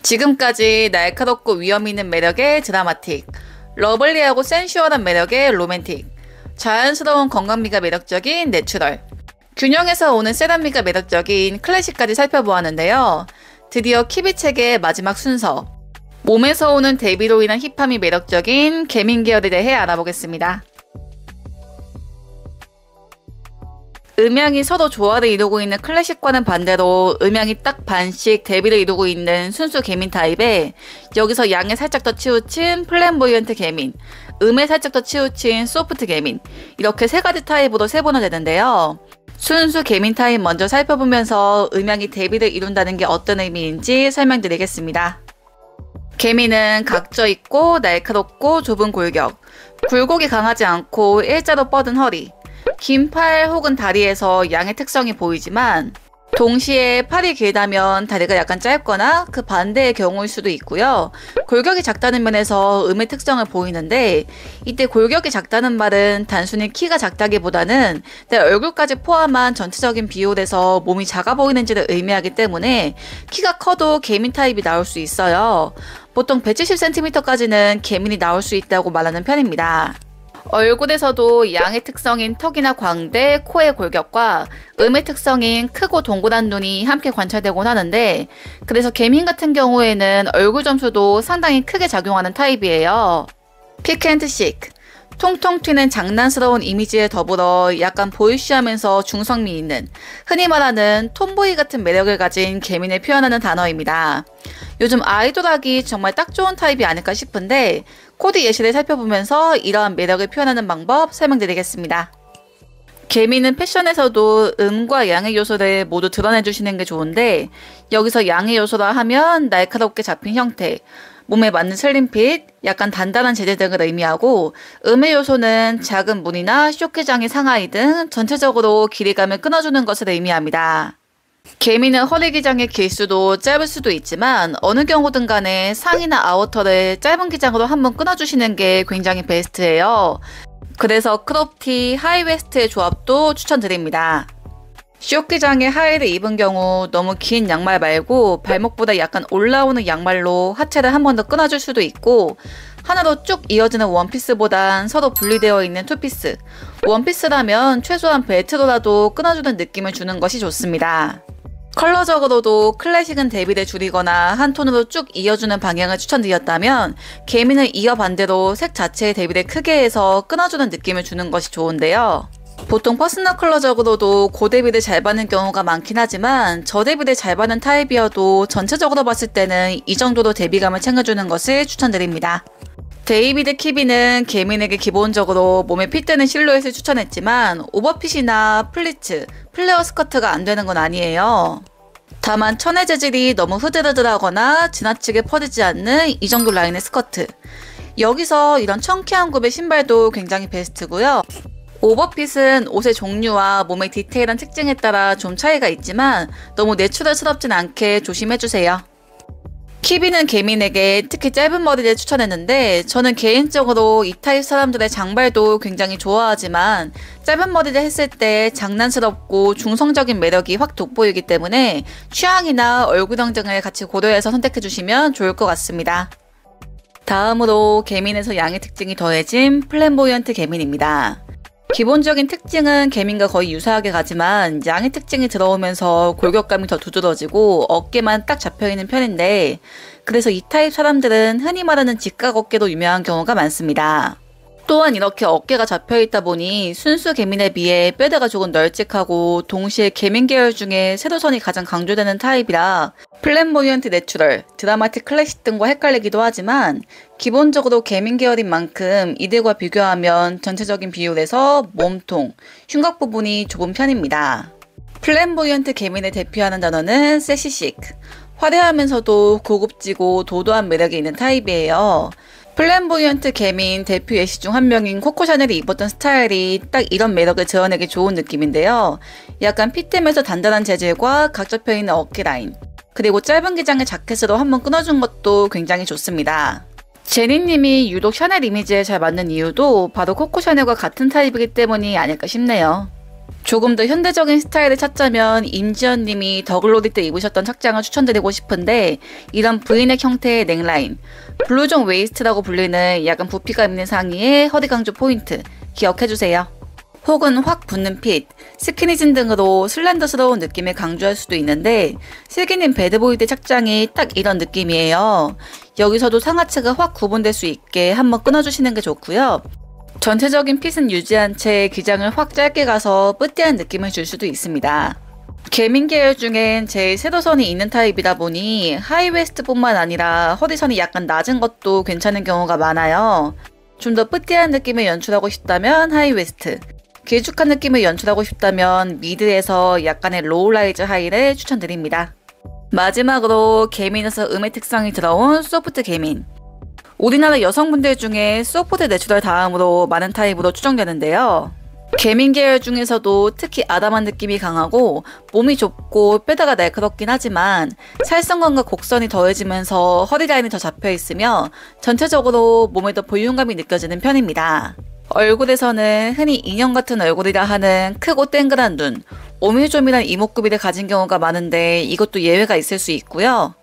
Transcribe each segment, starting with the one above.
지금까지 날카롭고 위험 있는 매력의 드라마틱, 러블리하고 센슈얼한 매력의 로맨틱, 자연스러운 건강미가 매력적인 내추럴, 균형에서 오는 세련미가 매력적인 클래식까지 살펴보았는데요. 드디어 키비 책의 마지막 순서, 몸에서 오는 대비로 인한 힙함이 매력적인 개민 계열에 대해 알아보겠습니다. 음양이 서로 조화를 이루고 있는 클래식과는 반대로 음양이 딱 반씩 대비를 이루고 있는 순수 개민 타입에, 여기서 양에 살짝 더 치우친 플램보이언트 개민, 음에 살짝 더 치우친 소프트 개민, 이렇게 세 가지 타입으로 세분화 되는데요. 순수 개민 타입 먼저 살펴보면서 음양이 대비를 이룬다는 게 어떤 의미인지 설명드리겠습니다. 개민은 각져 있고 날카롭고 좁은 골격, 굴곡이 강하지 않고 일자로 뻗은 허리, 긴 팔 혹은 다리에서 양의 특성이 보이지만 동시에 팔이 길다면 다리가 약간 짧거나 그 반대의 경우일 수도 있고요. 골격이 작다는 면에서 음의 특성을 보이는데, 이때 골격이 작다는 말은 단순히 키가 작다기보다는 내 얼굴까지 포함한 전체적인 비율에서 몸이 작아 보이는지를 의미하기 때문에 키가 커도 개민 타입이 나올 수 있어요. 보통 170cm까지는 개민이 나올 수 있다고 말하는 편입니다. 얼굴에서도 양의 특성인 턱이나 광대, 코의 골격과 음의 특성인 크고 동그란 눈이 함께 관찰되곤 하는데, 그래서 개민 같은 경우에는 얼굴 점수도 상당히 크게 작용하는 타입이에요. 픽앤시크, 통통 튀는 장난스러운 이미지에 더불어 약간 보이쉬하면서 중성미 있는, 흔히 말하는 톰보이 같은 매력을 가진 개민을 표현하는 단어입니다. 요즘 아이돌하기 정말 딱 좋은 타입이 아닐까 싶은데, 코드 예시를 살펴보면서 이러한 매력을 표현하는 방법 설명드리겠습니다. 개민은 패션에서도 음과 양의 요소를 모두 드러내주시는 게 좋은데, 여기서 양의 요소라 하면 날카롭게 잡힌 형태, 몸에 맞는 슬림핏, 약간 단단한 재질 등을 의미하고, 음의 요소는 작은 무늬나 쇼키장의 상하이 등 전체적으로 길이감을 끊어주는 것을 의미합니다. 개민은 허리 기장의 길수도 짧을 수도 있지만 어느 경우든 간에 상의나 아우터를 짧은 기장으로 한번 끊어주시는 게 굉장히 베스트예요. 그래서 크롭티, 하이웨스트의 조합도 추천드립니다. 쇼기장의 하의를 입은 경우 너무 긴 양말 말고 발목보다 약간 올라오는 양말로 하체를 한 번 더 끊어줄 수도 있고, 하나로 쭉 이어지는 원피스보단 서로 분리되어 있는 투피스, 원피스라면 최소한 벨트로라도 끊어주는 느낌을 주는 것이 좋습니다. 컬러적으로도 클래식은 대비를 줄이거나 한 톤으로 쭉 이어주는 방향을 추천드렸다면, 개민은 이어 반대로 색 자체의 대비를 크게 해서 끊어주는 느낌을 주는 것이 좋은데요. 보통 퍼스널 컬러적으로도 고대비를 잘 받는 경우가 많긴 하지만 저대비를 잘 받는 타입이어도 전체적으로 봤을 때는 이 정도로 대비감을 챙겨주는 것을 추천드립니다. 데이비드 키비는 개민에게 기본적으로 몸에 핏되는 실루엣을 추천했지만 오버핏이나 플리츠, 플레어 스커트가 안 되는 건 아니에요. 다만 천의 재질이 너무 흐드러들하거나 지나치게 퍼지지 않는 이 정도 라인의 스커트, 여기서 이런 청키한 굽의 신발도 굉장히 베스트고요. 오버핏은 옷의 종류와 몸의 디테일한 특징에 따라 좀 차이가 있지만 너무 내추럴스럽진 않게 조심해주세요. 키비는 개민에게 특히 짧은 머리를 추천했는데, 저는 개인적으로 이 타입 사람들의 장발도 굉장히 좋아하지만 짧은 머리를 했을 때 장난스럽고 중성적인 매력이 확 돋보이기 때문에 취향이나 얼굴형 등을 같이 고려해서 선택해주시면 좋을 것 같습니다. 다음으로 개민에서 양의 특징이 더해진 플램보이언트 개민입니다. 기본적인 특징은 개민과 거의 유사하게 가지만 양의 특징이 들어오면서 골격감이 더 두드러지고 어깨만 딱 잡혀있는 편인데, 그래서 이 타입 사람들은 흔히 말하는 직각 어깨로 유명한 경우가 많습니다. 또한 이렇게 어깨가 잡혀있다 보니 순수 개민에 비해 뼈대가 조금 널찍하고 동시에 개민 계열 중에 세로선이 가장 강조되는 타입이라 플램보이언트 내추럴, 드라마틱 클래식 등과 헷갈리기도 하지만 기본적으로 개민 계열인 만큼 이들과 비교하면 전체적인 비율에서 몸통, 흉곽 부분이 좁은 편입니다. 플램보이언트 개민을 대표하는 단어는 세시시크, 화려하면서도 고급지고 도도한 매력이 있는 타입이에요. 플램보이언트 개민 대표 예시 중 한 명인 코코 샤넬이 입었던 스타일이 딱 이런 매력을 드러내기 좋은 느낌인데요. 약간 핏됨에서 단단한 재질과 각 잡혀있는 어깨 라인, 그리고 짧은 기장의 자켓으로 한번 끊어준 것도 굉장히 좋습니다. 제니님이 유독 샤넬 이미지에 잘 맞는 이유도 바로 코코 샤넬과 같은 타입이기 때문이 아닐까 싶네요. 조금 더 현대적인 스타일을 찾자면 임지연 님이 더글로디 때 입으셨던 착장을 추천드리고 싶은데, 이런 브이넥 형태의 넥라인, 블루종 웨이스트라고 불리는 약간 부피가 있는 상의에 허리 강조 포인트 기억해주세요. 혹은 확 붙는 핏, 스키니진 등으로 슬렌더스러운 느낌을 강조할 수도 있는데, 슬기님 배드보이 때 착장이 딱 이런 느낌이에요. 여기서도 상하체가 확 구분될 수 있게 한번 끊어주시는 게 좋고요. 전체적인 핏은 유지한 채 기장을 확 짧게 가서 뿌띠한 느낌을 줄 수도 있습니다. 개민 계열 중엔 제일 세로선이 있는 타입이다 보니 하이웨스트뿐만 아니라 허리선이 약간 낮은 것도 괜찮은 경우가 많아요. 좀 더 뿌띠한 느낌을 연출하고 싶다면 하이웨스트, 길쭉한 느낌을 연출하고 싶다면 미드에서 약간의 로우라이즈 하이를 추천드립니다. 마지막으로 개민에서 음의 특성이 들어온 소프트 개민. 우리나라 여성분들 중에 소프트 내추럴 다음으로 많은 타입으로 추정되는데요. 개민 계열 중에서도 특히 아담한 느낌이 강하고 몸이 좁고 빼다가 날카롭긴 하지만 살성감과 곡선이 더해지면서 허리 라인이 더 잡혀있으며 전체적으로 몸에 더 볼륨감이 느껴지는 편입니다. 얼굴에서는 흔히 인형 같은 얼굴이라 하는 크고 땡그란 눈, 오밀조밀한 이목구비를 가진 경우가 많은데 이것도 예외가 있을 수 있고요.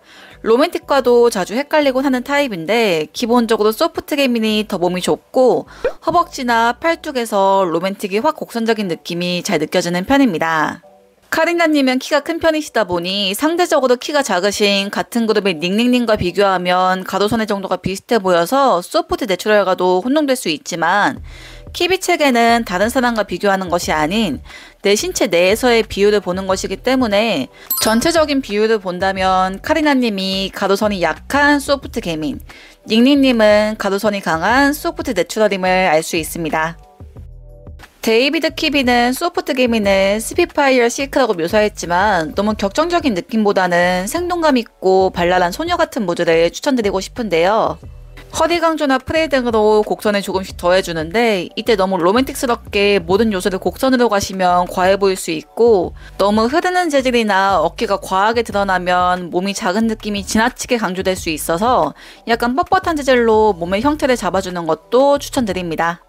로맨틱과도 자주 헷갈리곤 하는 타입인데 기본적으로 소프트 개민이 더 몸이 좁고 허벅지나 팔뚝에서 로맨틱이 확 곡선적인 느낌이 잘 느껴지는 편입니다. 카리나님은 키가 큰 편이시다 보니 상대적으로 키가 작으신 같은 그룹의 닝닝님과 비교하면 가로선의 정도가 비슷해 보여서 소프트 내추럴과도 혼동될 수 있지만 키비 체계는 다른 사람과 비교하는 것이 아닌 내 신체 내에서의 비율을 보는 것이기 때문에 전체적인 비율을 본다면 카리나님이 가로선이 약한 소프트 개민, 닝닝님은 가로선이 강한 소프트 내추럴임을 알 수 있습니다. 데이비드 키비는 소프트 개민을 스피파이어 실크라고 묘사했지만 너무 격정적인 느낌보다는 생동감 있고 발랄한 소녀 같은 모드를 추천드리고 싶은데요. 허리 강조나 프레이 등으로 곡선을 조금씩 더해주는데 이때 너무 로맨틱스럽게 모든 요소를 곡선으로 가시면 과해 보일 수 있고 너무 흐르는 재질이나 어깨가 과하게 드러나면 몸이 작은 느낌이 지나치게 강조될 수 있어서 약간 뻣뻣한 재질로 몸의 형태를 잡아주는 것도 추천드립니다.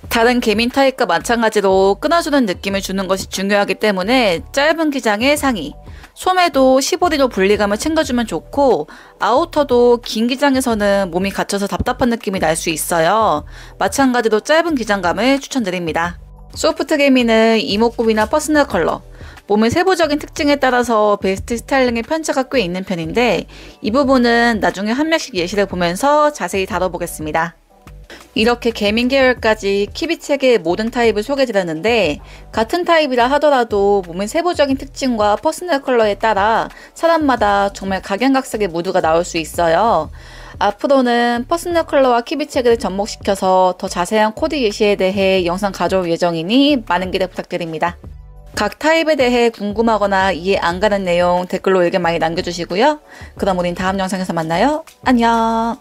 다른 개민 타입과 마찬가지로 끊어주는 느낌을 주는 것이 중요하기 때문에 짧은 기장의 상의, 소매도 15리로 분리감을 챙겨주면 좋고 아우터도 긴 기장에서는 몸이 갇혀서 답답한 느낌이 날 수 있어요. 마찬가지로 짧은 기장감을 추천드립니다. 소프트 개민은 이목구비나 퍼스널 컬러, 몸의 세부적인 특징에 따라서 베스트 스타일링의 편차가 꽤 있는 편인데 이 부분은 나중에 한 명씩 예시를 보면서 자세히 다뤄보겠습니다. 이렇게 개민 계열까지 키비 체계의 모든 타입을 소개드렸는데 같은 타입이라 하더라도 몸의 세부적인 특징과 퍼스널 컬러에 따라 사람마다 정말 각양각색의 무드가 나올 수 있어요. 앞으로는 퍼스널 컬러와 키비 체계를 접목시켜서 더 자세한 코디 예시에 대해 영상 가져올 예정이니 많은 기대 부탁드립니다. 각 타입에 대해 궁금하거나 이해 안 가는 내용 댓글로 의견 많이 남겨주시고요. 그럼 우린 다음 영상에서 만나요. 안녕.